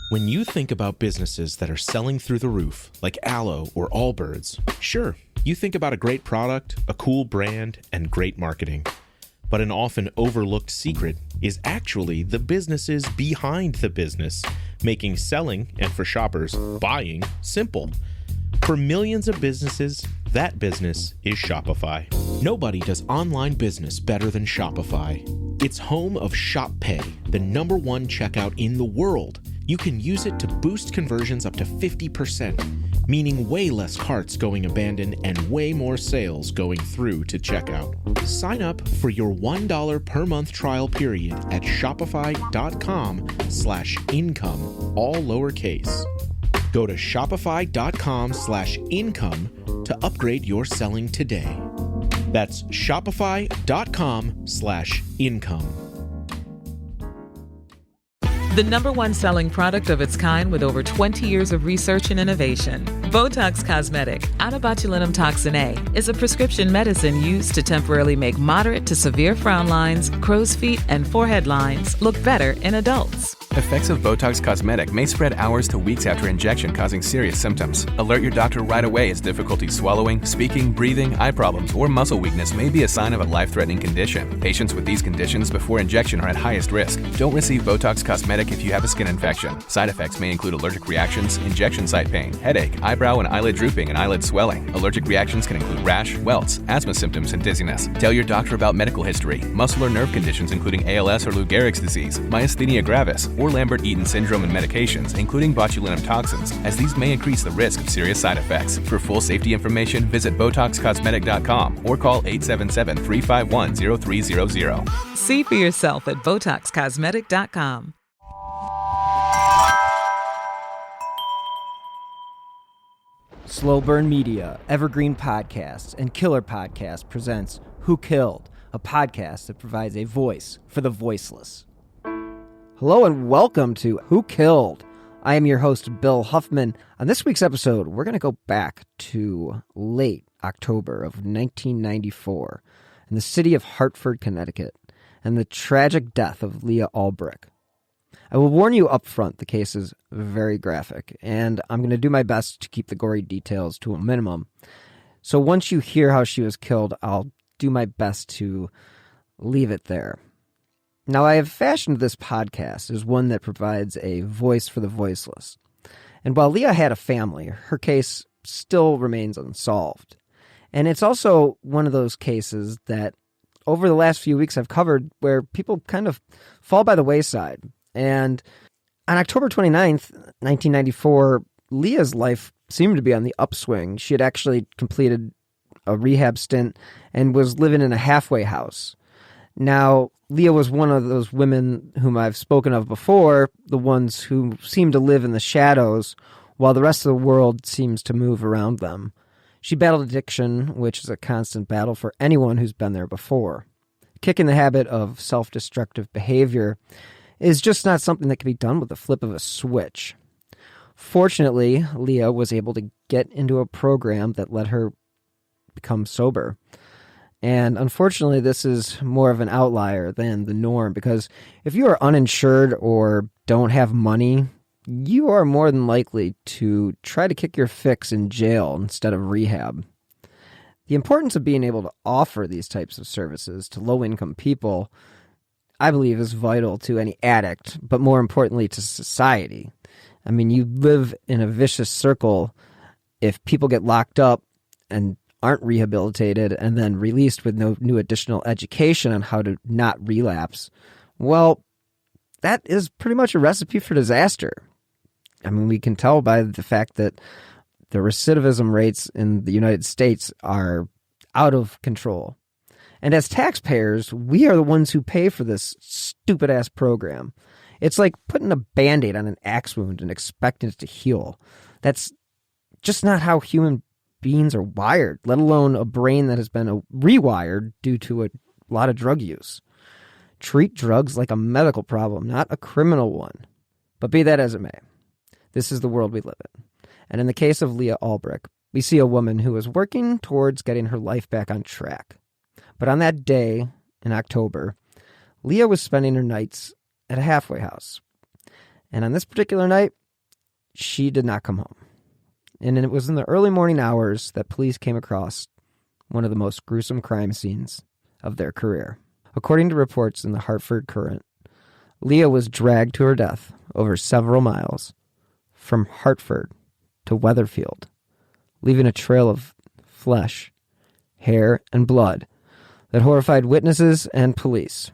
When you think about businesses that are selling through the roof, like Aloe or Allbirds, sure, you think about a great product, a cool brand, and great marketing. But an often overlooked secret is actually the businesses behind the business, making selling, and for shoppers, buying, simple. For millions of businesses, that business is Shopify. Nobody does online business better than Shopify. It's home of Shop Pay, the #1 checkout in the world. You can use it to boost conversions up to 50%, meaning way less carts going abandoned and way more sales going through to checkout. Sign up for your $1 per month trial period at shopify.com/income, all lowercase. Go to shopify.com/income to upgrade your selling today. That's shopify.com/income. The #1 selling product of its kind with over 20 years of research and innovation. Botox Cosmetic, onabotulinum toxin A, is a prescription medicine used to temporarily make moderate to severe frown lines, crow's feet, and forehead lines look better in adults. Effects of Botox Cosmetic may spread hours to weeks after injection, causing serious symptoms. Alert your doctor right away as difficulty swallowing, speaking, breathing, eye problems, or muscle weakness may be a sign of a life-threatening condition. Patients with these conditions before injection are at highest risk. Don't receive Botox Cosmetic if you have a skin infection. Side effects may include allergic reactions, injection site pain, headache, eyebrow and eyelid drooping, and eyelid swelling. Allergic reactions can include rash, welts, asthma symptoms, and dizziness. Tell your doctor about medical history, muscle or nerve conditions including ALS or Lou Gehrig's disease, myasthenia gravis, or Lambert-Eaton syndrome and medications, including botulinum toxins, as these may increase the risk of serious side effects. For full safety information, visit BotoxCosmetic.com or call 877-351-0300. See for yourself at BotoxCosmetic.com. Slow Burn Media, Evergreen Podcasts, and Killer Podcast presents Who Killed, a podcast that provides a voice for the voiceless. Hello and welcome to Who Killed. I am your host, Bill Huffman. On this week's episode, we're going to go back to late October of 1994 in the city of Hartford, Connecticut, and the tragic death of Leah Ulbrich. I will warn you up front, the case is very graphic, and I'm going to do my best to keep the gory details to a minimum. So once you hear how she was killed, I'll do my best to leave it there. Now, I have fashioned this podcast as one that provides a voice for the voiceless. And while Leah had a family, her case still remains unsolved. And it's also one of those cases that over the last few weeks I've covered where people kind of fall by the wayside. And on October 29th, 1994, Leah's life seemed to be on the upswing. She had actually completed a rehab stint and was living in a halfway house. Now, Leah was one of those women whom I've spoken of before, the ones who seem to live in the shadows while the rest of the world seems to move around them. She battled addiction, which is a constant battle for anyone who's been there before. Kicking the habit of self-destructive behavior is just not something that can be done with the flip of a switch. Fortunately, Leah was able to get into a program that let her become sober. And unfortunately, this is more of an outlier than the norm, because if you are uninsured or don't have money, you are more than likely to try to kick your fix in jail instead of rehab. The importance of being able to offer these types of services to low-income people, I believe, is vital to any addict, but more importantly to society. I mean, you live in a vicious circle if people get locked up and aren't rehabilitated and then released with no new additional education on how to not relapse. Well, that is pretty much a recipe for disaster. I mean, we can tell by the fact that the recidivism rates in the United States are out of control. And as taxpayers, we are the ones who pay for this stupid-ass program. It's like putting a Band-Aid on an axe wound and expecting it to heal. That's just not how human beings are wired, let alone a brain that has been rewired due to a lot of drug use. Treat drugs like a medical problem, not a criminal one. But be that as it may, this is the world we live in. And in the case of Leah Ulbrich, we see a woman who is working towards getting her life back on track. But on that day in October, Leah was spending her nights at a halfway house. And on this particular night, she did not come home. And it was in the early morning hours that police came across one of the most gruesome crime scenes of their career. According to reports in the Hartford Courant, Leah was dragged to her death over several miles from Hartford to Weatherfield, leaving a trail of flesh, hair, and blood that horrified witnesses and police.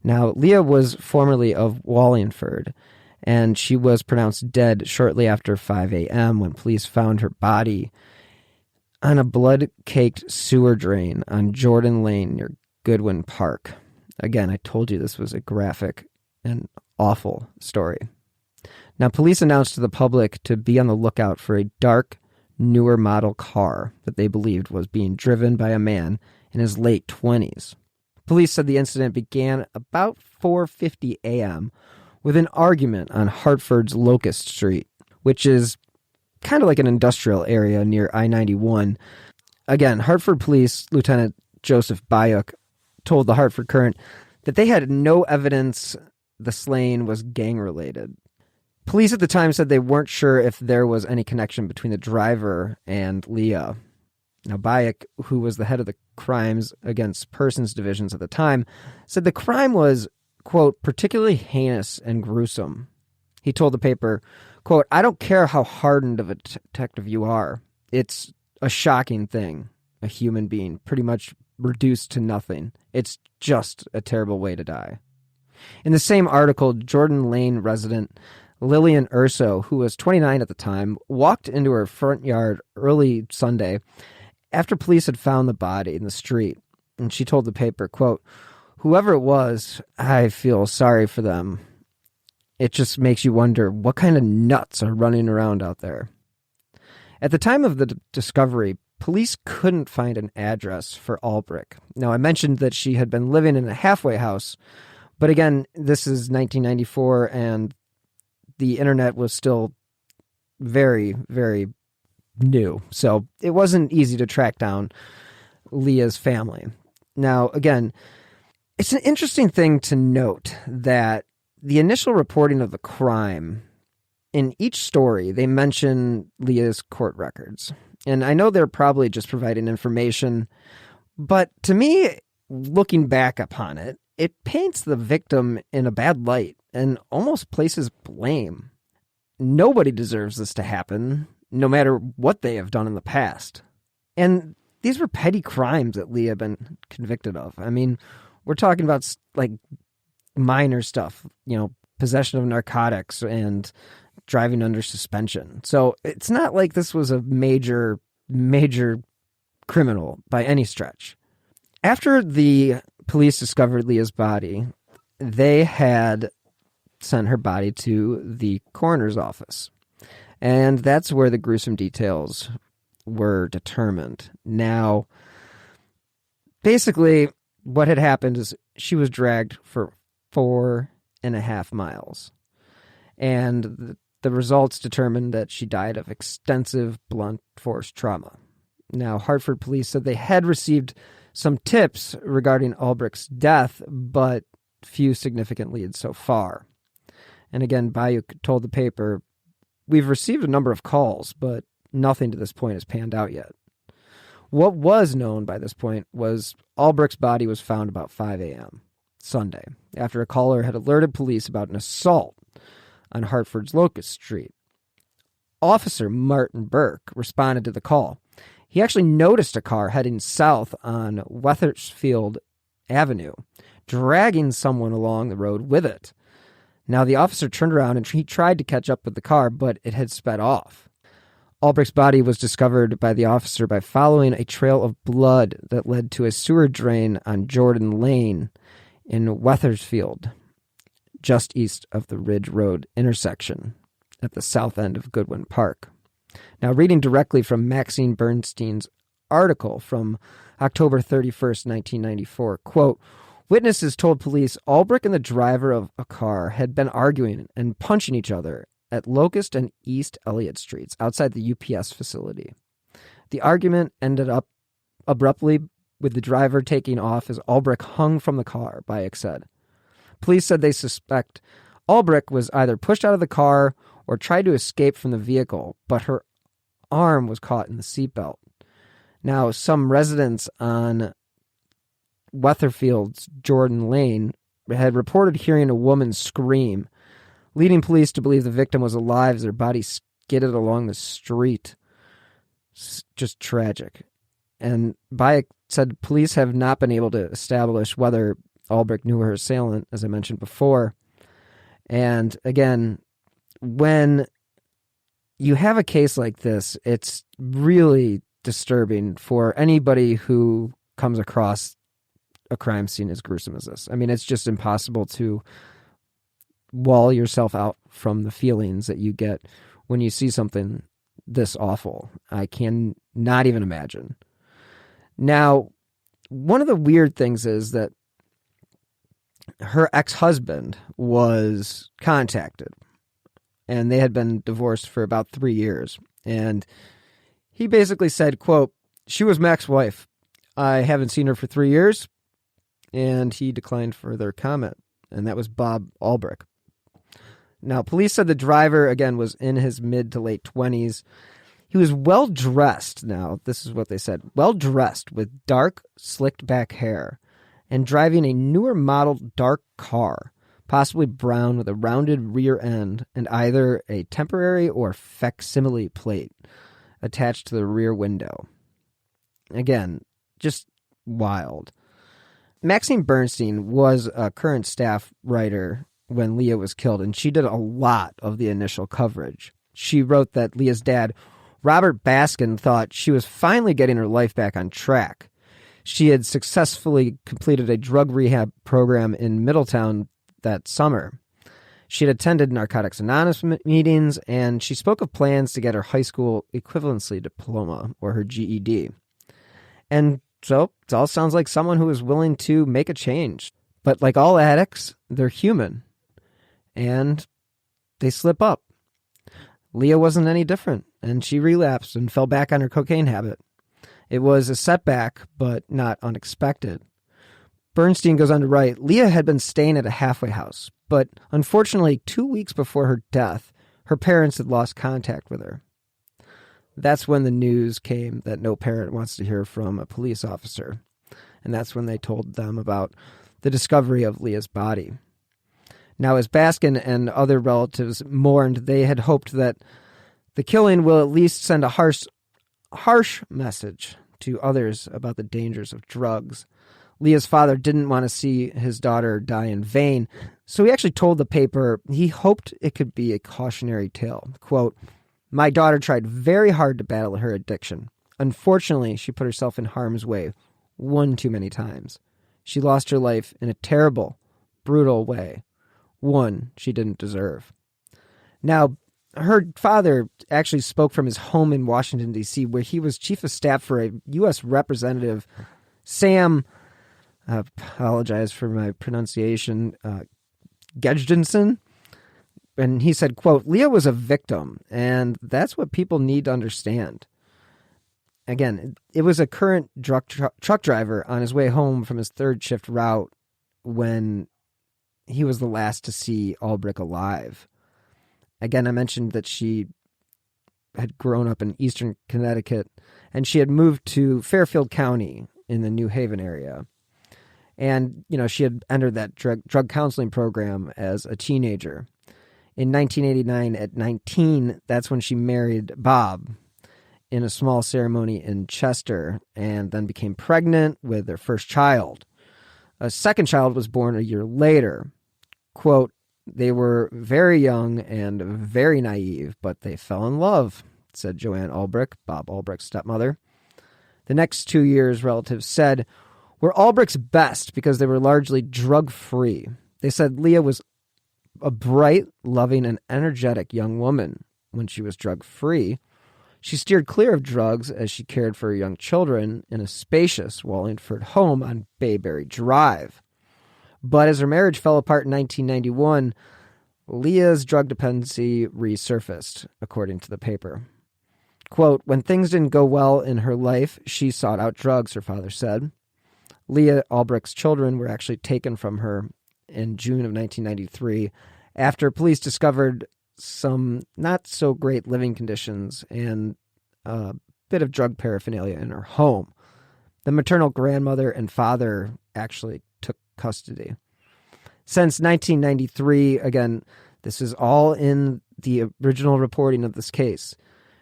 Now, Leah was formerly of Wallingford, and she was pronounced dead shortly after 5 a.m. when police found her body on a blood-caked sewer drain on Jordan Lane near Goodwin Park. Again, I told you this was a graphic and awful story. Now, police announced to the public to be on the lookout for a dark, newer model car that they believed was being driven by a man in his late 20s. Police said the incident began about 4:50 a.m. with an argument on Hartford's Locust Street, which is kind of like an industrial area near I-91. Again, Hartford Police Lieutenant Joseph Bayuk told the Hartford Courant that they had no evidence the slaying was gang-related. Police at the time said they weren't sure if there was any connection between the driver and Leah. Now, Bayuk, who was the head of the Crimes Against Persons divisions at the time, said the crime was, quote, particularly heinous and gruesome. He told the paper, quote, "I don't care how hardened of a detective you are. It's a shocking thing, a human being pretty much reduced to nothing. It's just a terrible way to die." In the same article, Jordan Lane resident Lillian Urso, who was 29 at the time, walked into her front yard early Sunday after police had found the body in the street. And she told the paper, quote, "Whoever it was, I feel sorry for them. It just makes you wonder what kind of nuts are running around out there." At the time of the discovery, police couldn't find an address for Ulbrich. Now, I mentioned that she had been living in a halfway house, but again, this is 1994, and the internet was still very, very new. So it wasn't easy to track down Leah's family. Now, again, it's an interesting thing to note that the initial reporting of the crime, in each story, they mention Leah's court records. And I know they're probably just providing information, but to me, looking back upon it, it paints the victim in a bad light and almost places blame. Nobody deserves this to happen, no matter what they have done in the past. And these were petty crimes that Leah had been convicted of. I mean, we're talking about like minor stuff, possession of narcotics and driving under suspension. So it's not like this was a major criminal by any stretch. After the police discovered Leah's body, they had sent her body to the coroner's office. And that's where the gruesome details were determined. Now, basically, what had happened is she was dragged for 4.5 miles. And the results determined that she died of extensive blunt force trauma. Now, Hartford police said they had received some tips regarding Ulbrich's death, but few significant leads so far. And again, Bayuk told the paper, "We've received a number of calls, but nothing to this point has panned out yet." What was known by this point was Ulbrich's body was found about 5 a.m. Sunday, after a caller had alerted police about an assault on Hartford's Locust Street. Officer Martin Burke responded to the call. He actually noticed a car heading south on Wethersfield Avenue, dragging someone along the road with it. Now, the officer turned around and he tried to catch up with the car, but it had sped off. Ulbrich's body was discovered by the officer by following a trail of blood that led to a sewer drain on Jordan Lane in Wethersfield, just east of the Ridge Road intersection at the south end of Goodwin Park. Now, reading directly from Maxine Bernstein's article from October 31st, 1994, quote, "Witnesses told police Ulbrich and the driver of a car had been arguing and punching each other at Locust and East Elliott Streets outside the UPS facility. The argument ended up abruptly with the driver taking off as Ulbrich hung from the car," Bayek said. Police said they suspect Ulbrich was either pushed out of the car or tried to escape from the vehicle, but her arm was caught in the seatbelt. Now, some residents on Weatherfield's Jordan Lane had reported hearing a woman scream, leading police to believe the victim was alive as her body skidded along the street. It's just tragic. And Bayek said police have not been able to establish whether Ulbrich knew her assailant, as I mentioned before. And again, when you have a case like this, it's really disturbing for anybody who comes across a crime scene as gruesome as this. I mean, it's just impossible to wall yourself out from the feelings that you get when you see something this awful. I can not even imagine. Now, one of the weird things is that her ex-husband was contacted, and they had been divorced for about 3 years. And he basically said, quote, "She was my ex-wife. I haven't seen her for 3 years." And he declined further comment. And that was Bob Ulbrich. Now, police said the driver, again, was in his mid to late 20s. He was well-dressed. Now, this is what they said. Well-dressed with dark, slicked-back hair and driving a newer model dark car, possibly brown with a rounded rear end and either a temporary or facsimile plate attached to the rear window. Again, just wild. Maxine Bernstein was a current staff writer when Leah was killed, and she did a lot of the initial coverage. She wrote that Leah's dad, Robert Baskin, thought she was finally getting her life back on track. She had successfully completed a drug rehab program in Middletown that summer. She had attended Narcotics Anonymous meetings, and she spoke of plans to get her high school equivalency diploma, or her GED. And so it all sounds like someone who is willing to make a change. But like all addicts, they're human. And they slip up. Leah wasn't any different, and she relapsed and fell back on her cocaine habit. It was a setback, but not unexpected. Bernstein goes on to write, Leah had been staying at a halfway house, but unfortunately 2 weeks before her death, her parents had lost contact with her. That's when the news came that no parent wants to hear from a police officer. And that's when they told them about the discovery of Leah's body. Now, as Baskin and other relatives mourned, they had hoped that the killing will at least send a harsh message to others about the dangers of drugs. Leah's father didn't want to see his daughter die in vain, so he actually told the paper he hoped it could be a cautionary tale. Quote, "My daughter tried very hard to battle her addiction. Unfortunately, she put herself in harm's way one too many times. She lost her life in a terrible, brutal way. One she didn't deserve." Now, her father actually spoke from his home in Washington, D.C., where he was chief of staff for a U.S. Representative, Sam, I apologize for my pronunciation, Gedgensen. And he said, quote, "Leah was a victim, and that's what people need to understand." Again, it was a current truck driver on his way home from his third shift route when he was the last to see Ulbrich alive. Again, I mentioned that she had grown up in eastern Connecticut, and she had moved to Fairfield County in the New Haven area. And, she had entered that drug counseling program as a teenager. In 1989, at 19, that's when she married Bob in a small ceremony in Chester, and then became pregnant with their first child. A second child was born a year later. Quote, "They were very young and very naive, but they fell in love," said Joanne Ulbrich, Bob Ulbrich's stepmother. The next 2 years, relatives said, were Ulbrich's best because they were largely drug-free. They said Leah was a bright, loving, and energetic young woman when she was drug-free. She steered clear of drugs as she cared for her young children in a spacious Wallingford home on Bayberry Drive. But as her marriage fell apart in 1991, Leah's drug dependency resurfaced, according to the paper. Quote, "When things didn't go well in her life, she sought out drugs," her father said. Leah Ulbrich's children were actually taken from her in June of 1993 after police discovered some not so great living conditions and a bit of drug paraphernalia in her home. The maternal grandmother and father actually took custody. Since 1993, again, this is all in the original reporting of this case.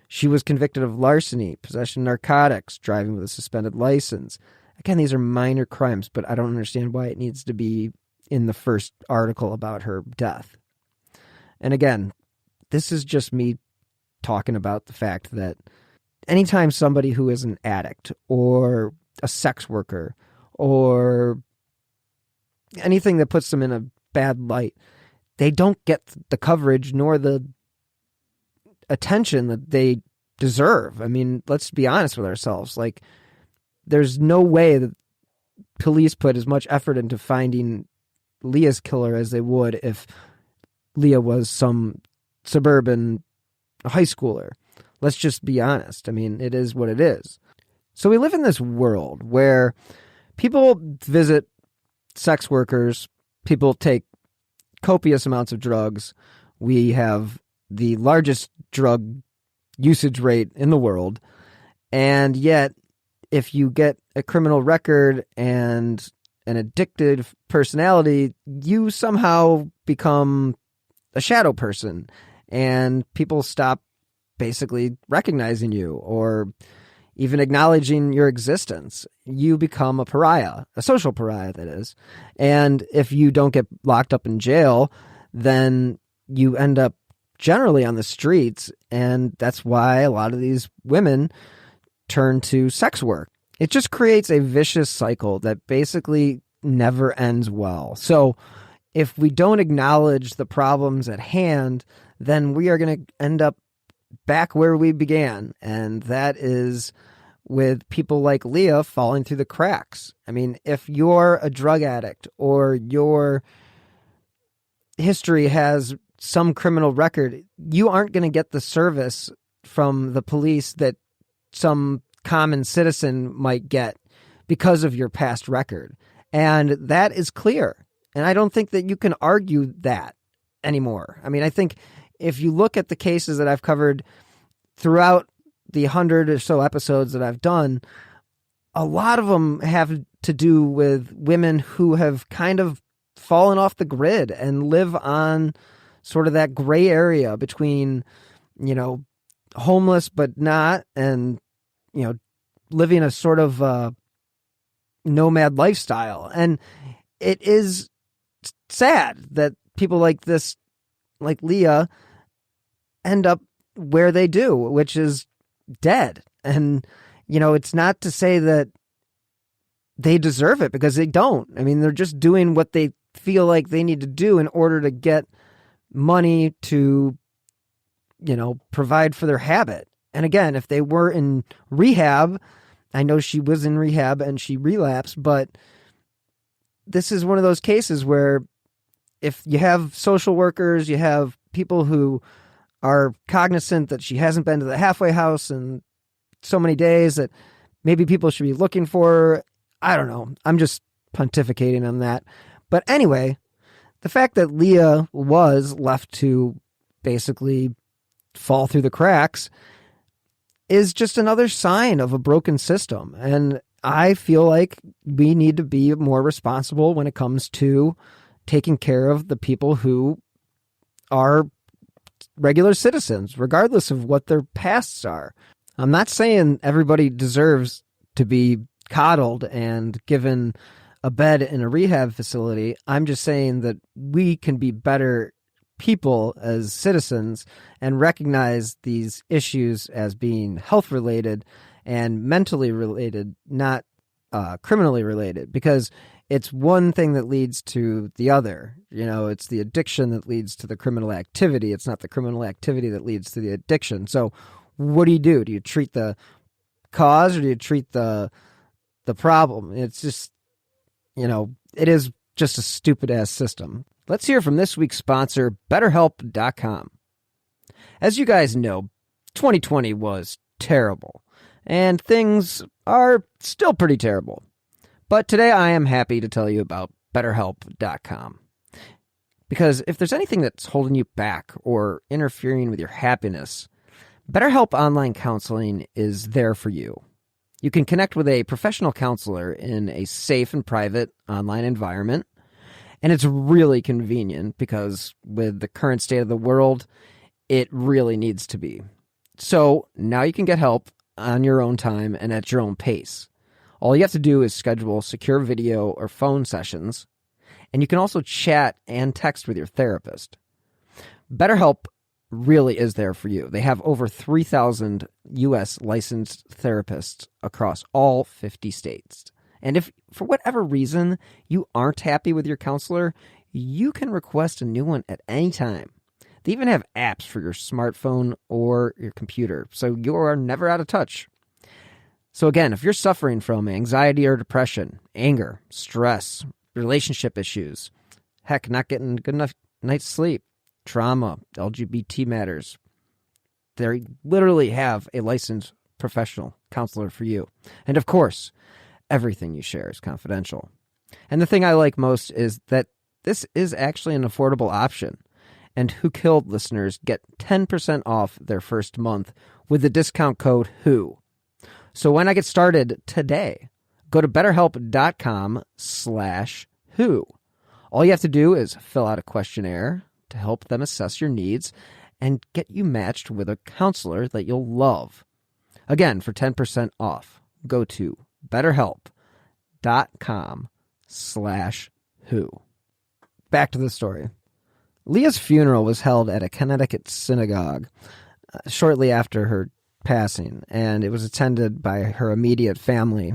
She was convicted of larceny, possession of narcotics, driving with a suspended license. Again, these are minor crimes, but I don't understand why it needs to be in the first article about her death. And again, this is just me talking about the fact that anytime somebody who is an addict or a sex worker or anything that puts them in a bad light, they don't get the coverage nor the attention that they deserve. I mean, let's be honest with ourselves. Like, there's no way that police put as much effort into finding Leah's killer as they would if Leah was some suburban high schooler. Let's just be honest. I mean, it is what it is. So we live in this world where people visit sex workers, people take copious amounts of drugs. We have the largest drug usage rate in the world. And yet, if you get a criminal record and an addictive personality, you somehow become a shadow person and people stop basically recognizing you or even acknowledging your existence. You become a pariah, a social pariah, that is. And if you don't get locked up in jail, then you end up generally on the streets. And that's why a lot of these women turn to sex work. It just creates a vicious cycle that basically never ends well. So if we don't acknowledge the problems at hand, then we are going to end up back where we began. And that is with people like Leah falling through the cracks. I mean, if you're a drug addict or your history has some criminal record, you aren't going to get the service from the police that some common citizen might get because of your past record. And that is clear. And I don't think that you can argue that anymore. I mean, I think if you look at the cases that I've covered throughout the 100 or so episodes that I've done, a lot of them have to do with women who have kind of fallen off the grid and live on sort of that gray area between, you know, homeless but not, and, you know, living a sort of nomad lifestyle. And it is sad that people like this, like Leah, end up where they do, which is dead. And, you know, it's not to say that they deserve it, because they don't. I mean, they're just doing what they feel like they need to do in order to get money to, you know, provide for their habit. And again, if they were in rehab, I know she was in rehab and she relapsed, but this is one of those cases where if you have social workers, you have people who are cognizant that she hasn't been to the halfway house in so many days that maybe people should be looking for her. I don't know. I'm just pontificating on that. But anyway, the fact that Leah was left to basically fall through the cracks is just another sign of a broken system. And I feel like we need to be more responsible when it comes to taking care of the people who are regular citizens, regardless of what their pasts are. I'm not saying everybody deserves to be coddled and given a bed in a rehab facility. I'm just saying that we can be better people as citizens and recognize these issues as being health related and mentally related, not criminally related, because it's one thing that leads to the other. You know, it's the addiction that leads to the criminal activity. It's not the criminal activity that leads to the addiction. So what do? Do you treat the cause or do you treat the problem? It's just, you know, it is just a stupid ass system. Let's hear from this week's sponsor, BetterHelp.com. As you guys know, 2020 was terrible, and things are still pretty terrible. But today I am happy to tell you about BetterHelp.com. Because if there's anything that's holding you back or interfering with your happiness, BetterHelp Online Counseling is there for you. You can connect with a professional counselor in a safe and private online environment. And it's really convenient because with the current state of the world, it really needs to be. So now you can get help on your own time and at your own pace. All you have to do is schedule secure video or phone sessions, and you can also chat and text with your therapist. BetterHelp really is there for you. They have over 3,000 U.S. licensed therapists across all 50 states. And if, for whatever reason, you aren't happy with your counselor, you can request a new one at any time. They even have apps for your smartphone or your computer, so you are never out of touch. So again, if you're suffering from anxiety or depression, anger, stress, relationship issues, heck, not getting good enough night's sleep, trauma, LGBT matters, they literally have a licensed professional counselor for you. And of course, everything you share is confidential. And the thing I like most is that this is actually an affordable option. And Who Killed listeners get 10% off their first month with the discount code WHO. So when I get started today, go to betterhelp.com/who. All you have to do is fill out a questionnaire to help them assess your needs and get you matched with a counselor that you'll love. Again, for 10% off, go to betterhelp.com/who. Back to the story. Leah's funeral was held at a Connecticut synagogue shortly after her passing, and it was attended by her immediate family,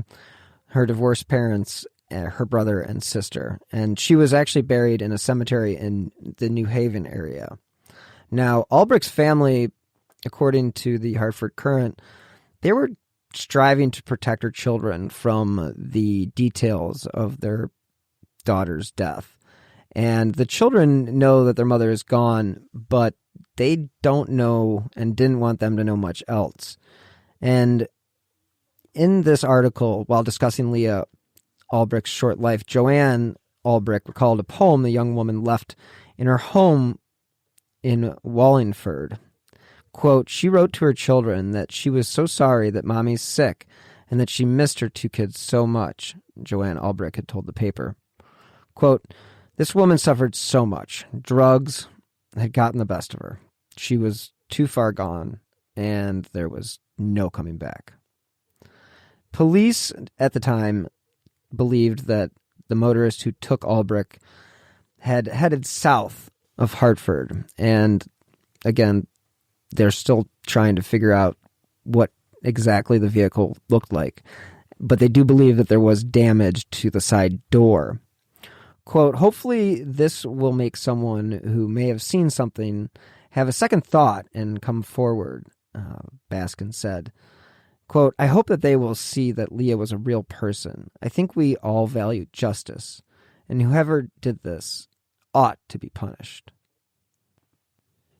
her divorced parents, her brother and sister. And she was actually buried in a cemetery in the New Haven area. Now, Ulbrich's family, according to the Hartford Courant, they were striving to protect her children from the details of their daughter's death. And the children know that their mother is gone, but they don't know and didn't want them to know much else. And in this article, while discussing Leah Ulbrich's short life, Joanne Ulbrich recalled a poem the young woman left in her home in Wallingford. Quote, she wrote to her children that she was so sorry that mommy's sick and that she missed her two kids so much, Joanne Ulbrich had told the paper. Quote, this woman suffered so much. Drugs had gotten the best of her. She was too far gone, and there was no coming back. Police at the time believed that the motorist who took Ulbrich had headed south of Hartford. And again, they're still trying to figure out what exactly the vehicle looked like. But they do believe that there was damage to the side door. Quote, hopefully this will make someone who may have seen something have a second thought and come forward, Baskin said. Quote, I hope that they will see that Leah was a real person. I think we all value justice, and whoever did this ought to be punished.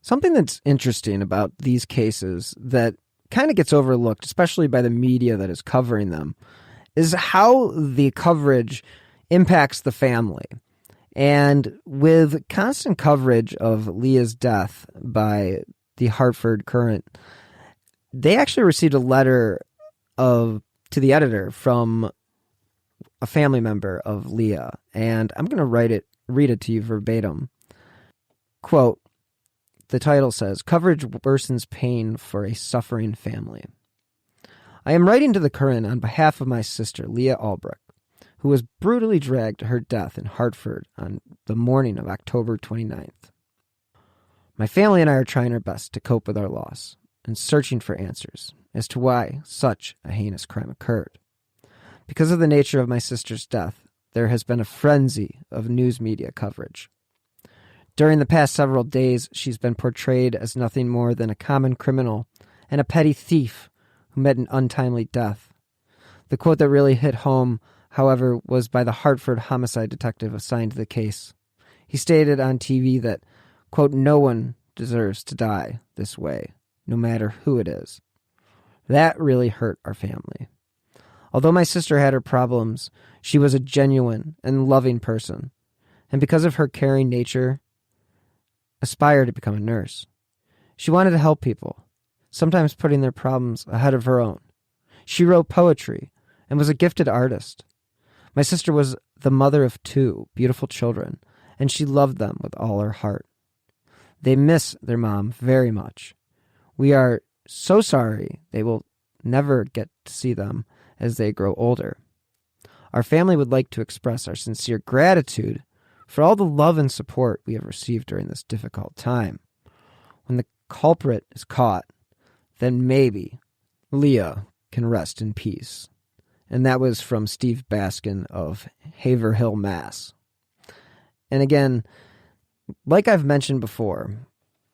Something that's interesting about these cases that kind of gets overlooked, especially by the media that is covering them, is how the coverage impacts the family. And with constant coverage of Leah's death by the Hartford Courant, they actually received a letter to the editor from a family member of Leah. And I'm going to read it to you verbatim. Quote, the title says, Coverage worsens pain for a suffering family. I am writing to the Courant on behalf of my sister, Leah Ulbrich, who was brutally dragged to her death in Hartford on the morning of October 29th. My family and I are trying our best to cope with our loss and searching for answers as to why such a heinous crime occurred. Because of the nature of my sister's death, there has been a frenzy of news media coverage. During the past several days, she's been portrayed as nothing more than a common criminal and a petty thief who met an untimely death. The quote that really hit home, however, was by the Hartford homicide detective assigned to the case. He stated on TV that, quote, no one deserves to die this way, no matter who it is. That really hurt our family. Although my sister had her problems, she was a genuine and loving person. And because of her caring nature, aspire to become a nurse. She wanted to help people, sometimes putting their problems ahead of her own. She wrote poetry and was a gifted artist. My sister was the mother of 2 beautiful children, and she loved them with all her heart. They miss their mom very much. We are so sorry they will never get to see them as they grow older. Our family would like to express our sincere gratitude for all the love and support we have received during this difficult time. When the culprit is caught, then maybe Leah can rest in peace. And that was from Steve Baskin of Haverhill, Mass. And again, like I've mentioned before,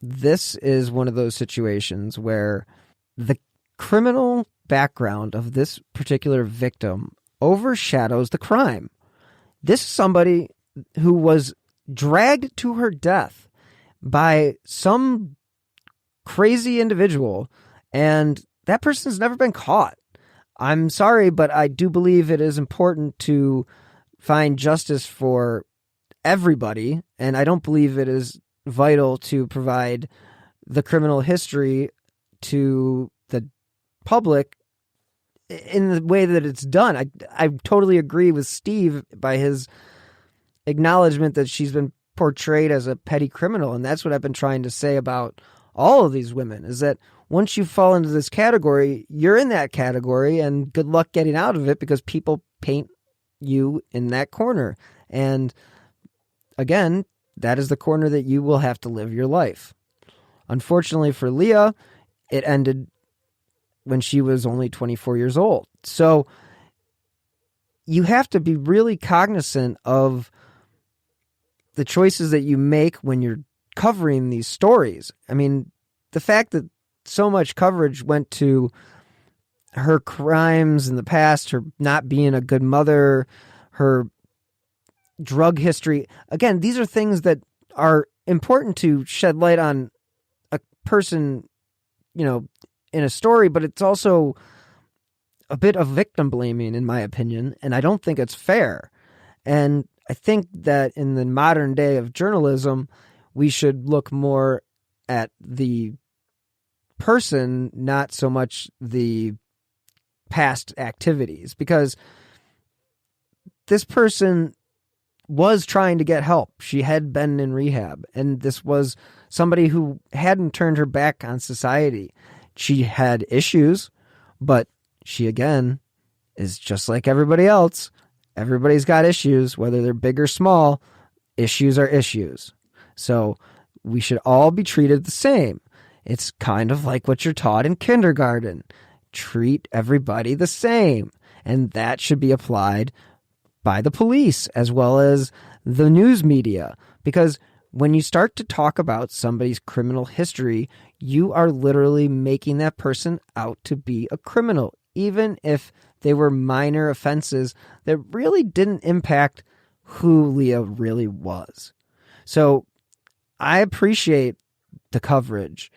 this is one of those situations where the criminal background of this particular victim overshadows the crime. This is somebody who was dragged to her death by some crazy individual, and that person's never been caught. I'm sorry, but I do believe it is important to find justice for everybody, and I don't believe it is vital to provide the criminal history to the public in the way that it's done. I totally agree with Steve by his acknowledgement that she's been portrayed as a petty criminal, and that's what I've been trying to say about all of these women, is that once you fall into this category, you're in that category, and good luck getting out of it because people paint you in that corner. And again, that is the corner that you will have to live your life. Unfortunately for Leah, it ended when she was only 24 years old. So you have to be really cognizant of the choices that you make when you're covering these stories. I mean, the fact that so much coverage went to her crimes in the past, her not being a good mother, her drug history. Again, these are things that are important to shed light on a person, in a story, but it's also a bit of victim blaming, in my opinion, and I don't think it's fair. And I think that in the modern day of journalism, we should look more at the person, not so much the past activities, because this person was trying to get help. She had been in rehab, and this was somebody who hadn't turned her back on society. She had issues, but she, again, is just like everybody else. Everybody's got issues, whether they're big or small. Issues are issues. So we should all be treated the same. It's kind of like what you're taught in kindergarten. Treat everybody the same. And that should be applied by the police as well as the news media. Because when you start to talk about somebody's criminal history, you are literally making that person out to be a criminal, even if they were minor offenses that really didn't impact who Leah really was. So I appreciate the coverage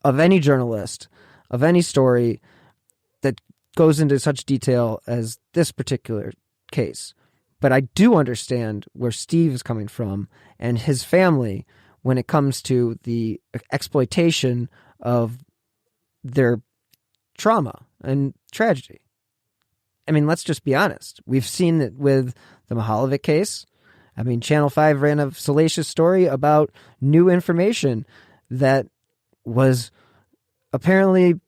of any journalist, of any story that goes into such detail as this particular case. But I do understand where Steve is coming from and his family when it comes to the exploitation of their trauma and tragedy. I mean, let's just be honest. We've seen it with the Mahalovic case. I mean, Channel 5 ran a salacious story about new information that was apparently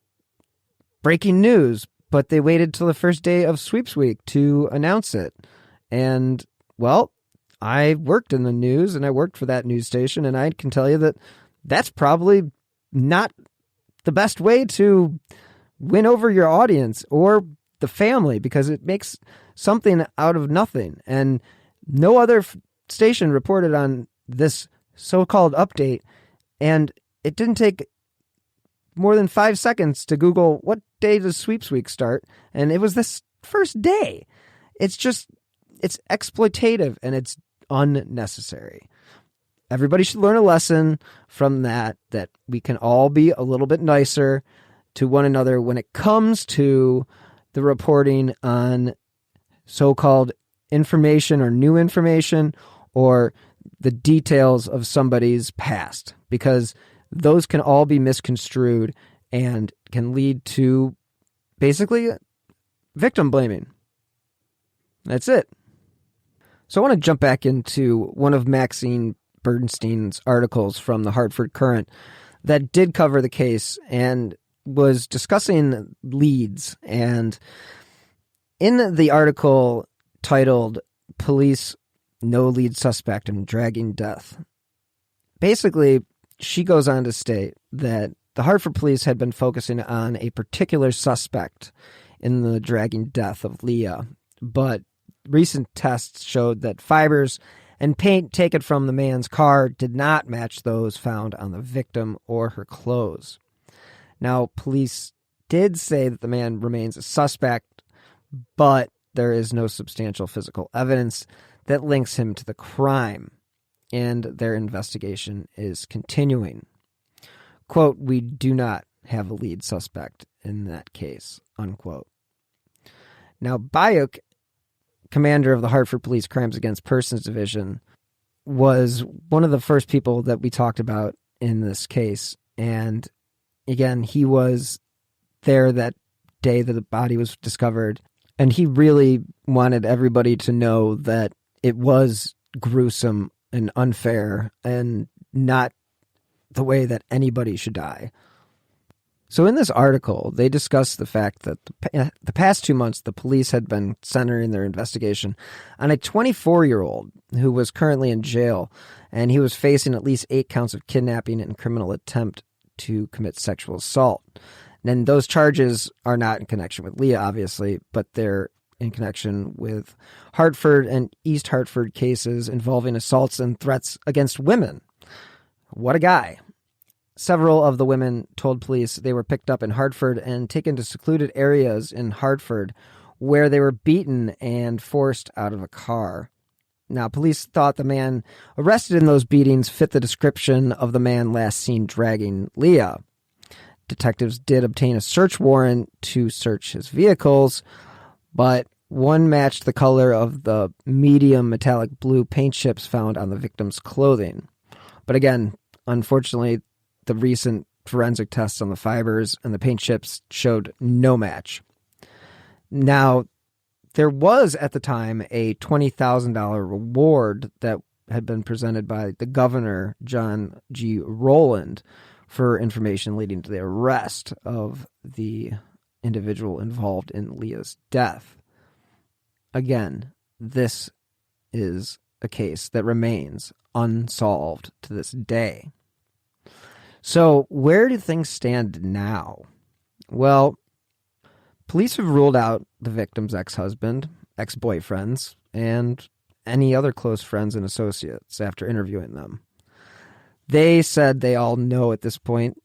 breaking news, but they waited till the first day of Sweeps Week to announce it. And, well, I worked in the news and I worked for that news station, and I can tell you that that's probably not the best way to win over your audience or the family, because it makes something out of nothing. And no other station reported on this so-called update, and it didn't take more than 5 seconds to Google what day does Sweeps Week start, and it was this first day. It's exploitative and it's unnecessary. Everybody should learn a lesson from that we can all be a little bit nicer to one another when it comes to the reporting on so-called information or new information, or the details of somebody's past, because those can all be misconstrued and can lead to basically victim blaming. That's it. So I want to jump back into one of Maxine Bernstein's articles from the Hartford Courant that did cover the case and was discussing leads. And in the article titled "Police No Lead Suspect in Dragging Death," basically she goes on to state that the Hartford police had been focusing on a particular suspect in the dragging death of Leah, but recent tests showed that fibers and paint taken from the man's car did not match those found on the victim or her clothes. Now, police did say that the man remains a suspect, but there is no substantial physical evidence that links him to the crime, and their investigation is continuing. Quote, "We do not have a lead suspect in that case," unquote. Now, Bayuk, commander of the Hartford Police Crimes Against Persons Division, was one of the first people that we talked about in this case. And again, he was there that day that the body was discovered. And he really wanted everybody to know that it was gruesome and unfair and not the way that anybody should die. So in this article, they discuss the fact that the past 2 months, the police had been centering their investigation on a 24-year-old who was currently in jail, and he was facing at least 8 counts of kidnapping and criminal attempt to commit sexual assault. And those charges are not in connection with Leah, obviously, but they're in connection with Hartford and East Hartford cases involving assaults and threats against women. What a guy. Several of the women told police they were picked up in Hartford and taken to secluded areas in Hartford where they were beaten and forced out of a car. Now, police thought the man arrested in those beatings fit the description of the man last seen dragging Leah. Detectives did obtain a search warrant to search his vehicles, but one matched the color of the medium metallic blue paint chips found on the victim's clothing. But again, unfortunately, the recent forensic tests on the fibers and the paint chips showed no match. Now, there was at the time a $20,000 reward that had been presented by the governor, John G. Rowland, for information leading to the arrest of the individual involved in Leah's death. Again, this is a case that remains unsolved to this day. So where do things stand now? Well, police have ruled out the victim's ex-husband, ex-boyfriends, and any other close friends and associates after interviewing them. They said they all know at this point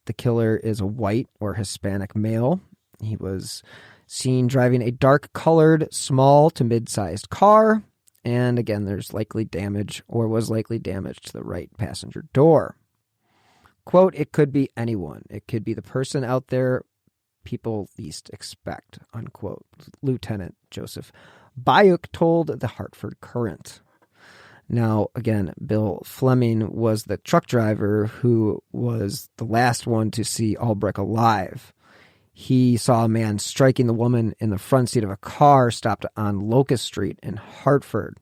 the killer is a white or Hispanic male. He was seen driving a dark-colored, small to mid-sized car, and again, there's likely damage or was likely damage to the right passenger door. Quote, "It could be anyone. It could be the person out there people least expect," unquote, Lieutenant Joseph Bayuk told the Hartford Courant. Now, again, Bill Fleming was the truck driver who was the last one to see Ulbrich alive. He saw a man striking the woman in the front seat of a car stopped on Locust Street in Hartford.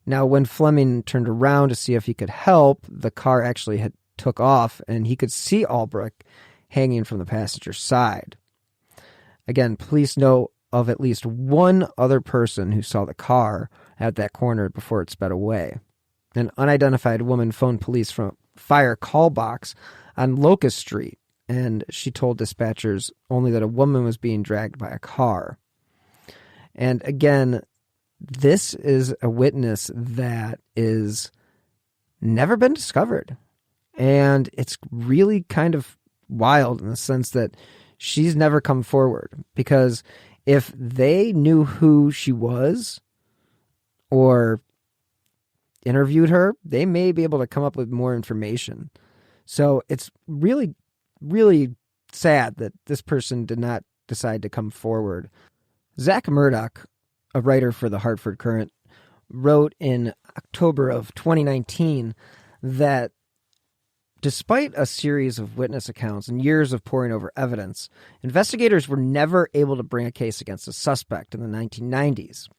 Now, when Fleming turned around to see if he could help, the car actually had took off, and he could see Ulbrich hanging from the passenger side. Again, police know of at least one other person who saw the car at that corner before it sped away. An unidentified woman phoned police from a fire call box on Locust Street, and she told dispatchers only that a woman was being dragged by a car. And again, this is a witness that is never been discovered. And it's really kind of wild in the sense that she's never come forward, because if they knew who she was or interviewed her, they may be able to come up with more information. So it's really, really sad that this person did not decide to come forward. Zach Murdoch, a writer for the Hartford Courant, wrote in October of 2019 that despite a series of witness accounts and years of poring over evidence, investigators were never able to bring a case against a suspect in the 1990s.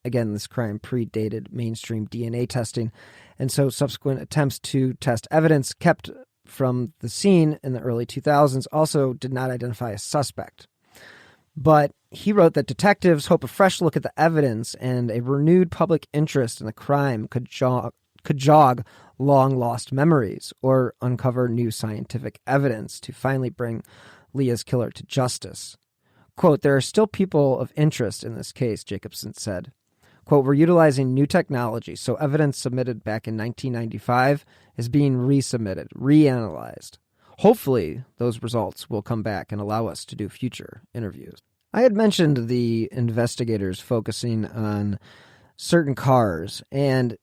Again, this crime predated mainstream DNA testing, and so subsequent attempts to test evidence kept from the scene in the early 2000s also did not identify a suspect. But he wrote that detectives hope a fresh look at the evidence and a renewed public interest in the crime could jog long-lost memories or uncover new scientific evidence to finally bring Leah's killer to justice. Quote, "There are still people of interest in this case," Jacobson said. Quote, "We're utilizing new technology, so evidence submitted back in 1995 is being resubmitted, reanalyzed. Hopefully, those results will come back and allow us to do future interviews." I had mentioned the investigators focusing on certain cars, and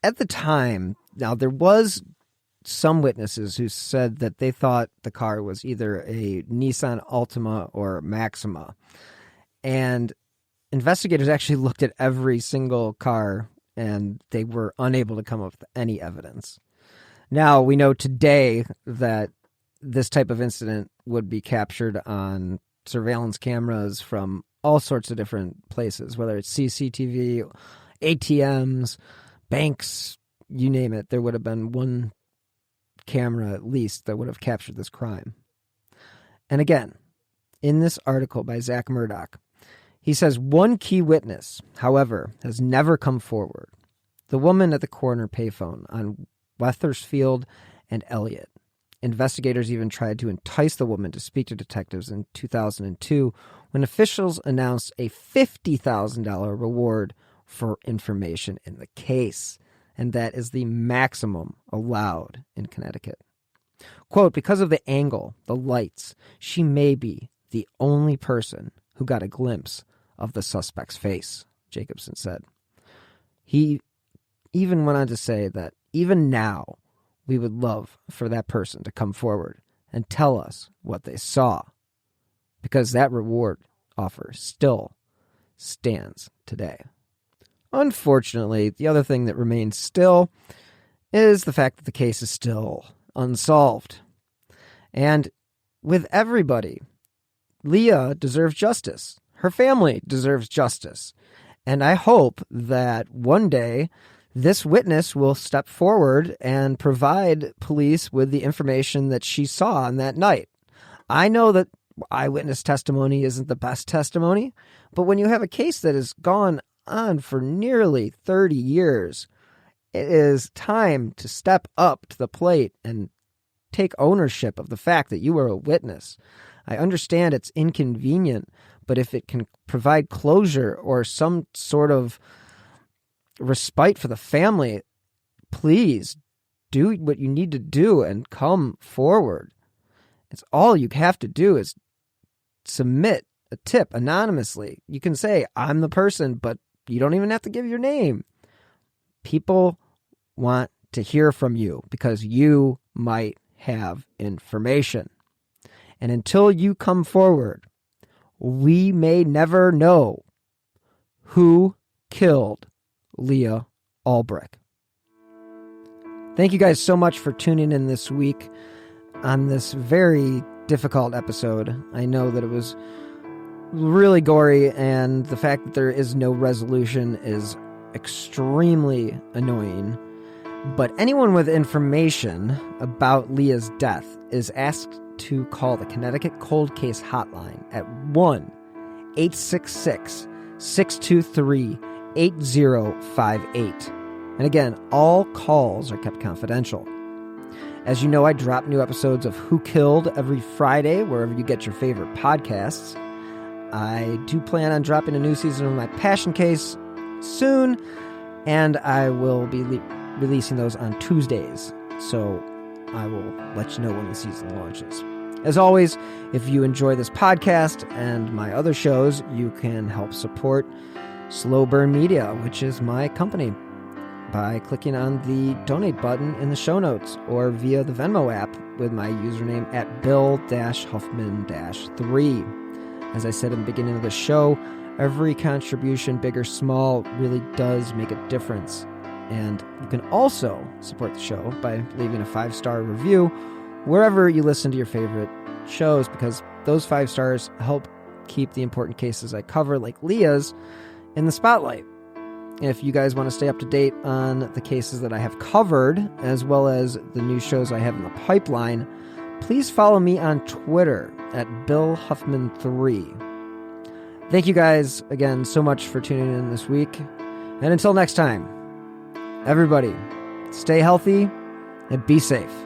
at the time, now there was some witnesses who said that they thought the car was either a Nissan Altima or Maxima. And investigators actually looked at every single car and they were unable to come up with any evidence. Now, we know today that this type of incident would be captured on surveillance cameras from all sorts of different places, whether it's CCTV, ATMs, banks, you name it. There would have been one camera at least that would have captured this crime. And again, in this article by Zach Murdoch, he says one key witness, however, has never come forward. The woman at the corner payphone on Wethersfield and Elliott. Investigators even tried to entice the woman to speak to detectives in 2002 when officials announced a $50,000 reward for information in the case. And that is the maximum allowed in Connecticut. Quote, "Because of the angle, the lights, she may be the only person who got a glimpse of the suspect's face," Jacobson said. He even went on to say that even now, we would love for that person to come forward and tell us what they saw, because that reward offer still stands today. Unfortunately, the other thing that remains still is the fact that the case is still unsolved. And with everybody, Leah deserves justice. Her family deserves justice. And I hope that one day this witness will step forward and provide police with the information that she saw on that night. I know that eyewitness testimony isn't the best testimony, but when you have a case that has gone on for nearly 30 years, it is time to step up to the plate and take ownership of the fact that you were a witness. I understand it's inconvenient, but if it can provide closure or some sort of respite for the family, please do what you need to do and come forward. It's all you have to do is submit a tip anonymously. You can say, "I'm the person," but you don't even have to give your name. People want to hear from you because you might have information. And until you come forward, we may never know who killed Leah Ulbrich. Thank you guys so much for tuning in this week on this very difficult episode. I know that it was really gory, and the fact that there is no resolution is extremely annoying. But anyone with information about Leah's death is asked to call the Connecticut Cold Case Hotline at 1-866-623-8058. And again, all calls are kept confidential. As you know, I drop new episodes of Who Killed every Friday, wherever you get your favorite podcasts. I do plan on dropping a new season of my Passion Case soon, and I will be releasing those on Tuesdays, so I will let you know when the season launches. As always, if you enjoy this podcast and my other shows, you can help support Slow Burn Media, which is my company, by clicking on the donate button in the show notes or via the Venmo app with my username at Bill-Huffman-3. As I said in the beginning of the show, Every contribution, big or small, really does make a difference. And you can also support the show by leaving a 5-star review wherever you listen to your favorite shows, because those 5 stars help keep the important cases I cover, like Leah's, in the spotlight. If you guys want to stay up to date on the cases that I have covered, as well as the new shows I have in the pipeline, please follow me on Twitter at BillHuffman3. Thank you guys again so much for tuning in this week. And until next time, everybody, stay healthy and be safe.